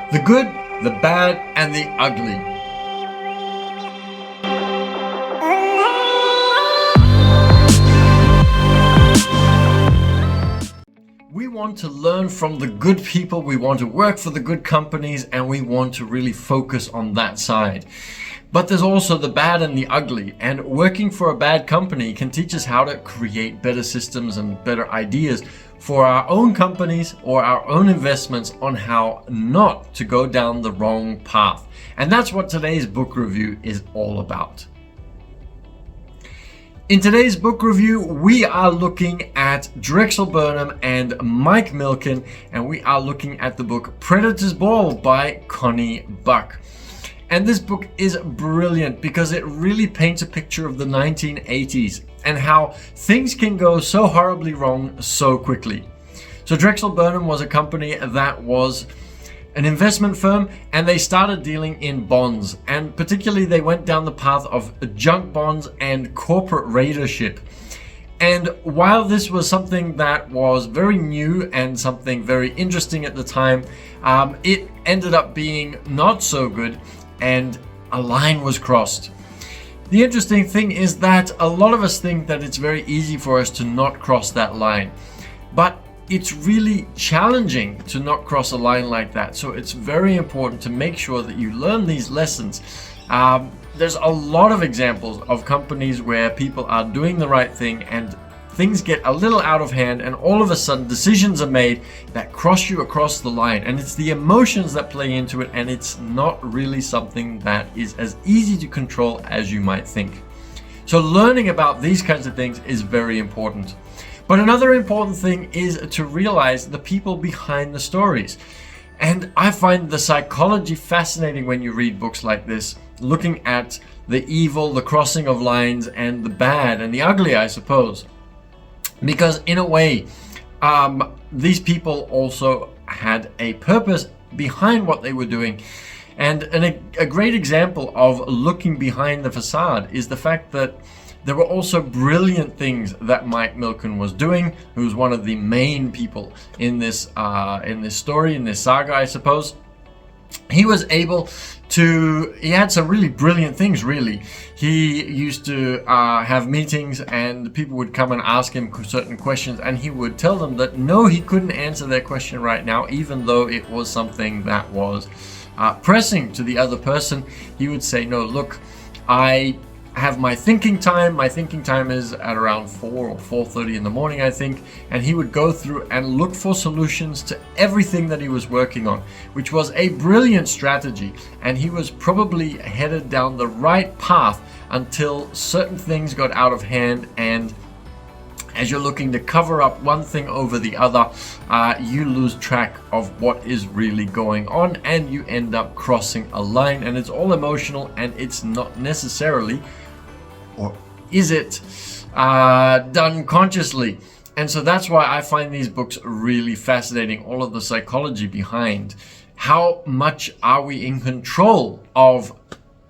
The good, the bad, and the ugly. We want to learn from the good people, we want to work for the good companies, and we want to really focus on that side. But there's also the bad and the ugly, and working for a bad company can teach us how to create better systems and better ideas for our own companies or our own investments on how not to go down the wrong path. And that's what today's book review is all about. In today's book review, we are looking at Drexel Burnham and Mike Milken, and we are looking at the book Predator's Ball by Connie Bruck. And this book is brilliant because it really paints a picture of the 1980s and how things can go so horribly wrong so quickly. So Drexel Burnham was a company that was an investment firm, and they started dealing in bonds, and particularly they went down the path of junk bonds and corporate raidership. And while this was something that was very new and something very interesting at the time, it ended up being not so good, and a line was crossed. The interesting thing is that a lot of us think that it's very easy for us to not cross that line, but it's really challenging to not cross a line like that. So it's very important to make sure that you learn these lessons. There's a lot of examples of companies where people are doing the right thing and things get a little out of hand, and all of a sudden decisions are made that cross you across the line, and it's the emotions that play into it, and it's not really something that is as easy to control as you might think. So learning about these kinds of things is very important. But another important thing is to realize the people behind the stories. And I find the psychology fascinating when you read books like this, looking at the evil, the crossing of lines, and the bad and the ugly, I suppose. Because in a way, these people also had a purpose behind what they were doing. And a great example of looking behind the facade is the fact that there were also brilliant things that Mike Milken was doing, who's one of the main people in this story, in this saga, I suppose. He was able to, he had some really brilliant things, really. He used to have meetings, and people would come and ask him certain questions, and he would tell them that no, he couldn't answer their question right now, even though it was something that was pressing to the other person. He would say, no, look, I have my thinking time. My thinking time is at around 4 or 4:30 in the morning, I think. And he would go through and look for solutions to everything that he was working on, which was a brilliant strategy. And he was probably headed down the right path until certain things got out of hand. And as you're looking to cover up one thing over the other, you lose track of what is really going on, and you end up crossing a line. And it's all emotional, and it's not necessarily, or is it, done consciously. And so that's why I find these books really fascinating, all of the psychology behind how much are we in control of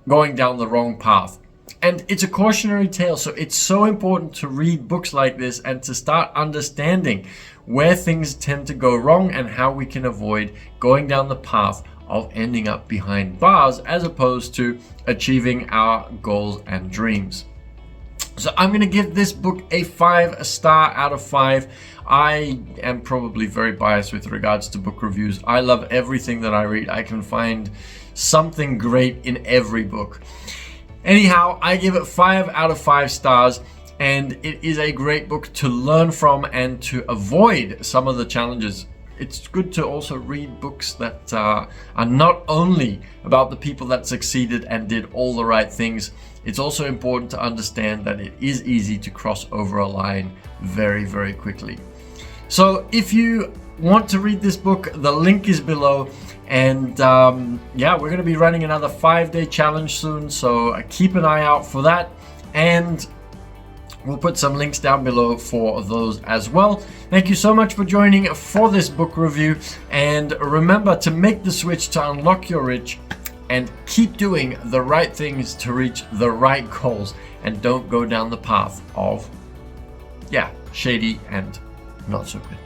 going down the wrong path. And it's a cautionary tale, so it's so important to read books like this and to start understanding where things tend to go wrong and how we can avoid going down the path of ending up behind bars as opposed to achieving our goals and dreams. So I'm going to give this book a 5-star out of 5. I am probably very biased with regards to book reviews. I love everything that I read. I can find something great in every book. Anyhow, I give it 5 out of 5 stars, and it is a great book to learn from and to avoid some of the challenges. It's good to also read books that are not only about the people that succeeded and did all the right things. It's also important to understand that it is easy to cross over a line very, very quickly. So if you want to read this book, the link is below. And yeah, we're going to be running another 5-day challenge soon, so keep an eye out for that, and we'll put some links down below for those as well. Thank you so much for joining for this book review, and remember to make the switch to unlock your rich and keep doing the right things to reach the right goals, and don't go down the path of shady and not so good.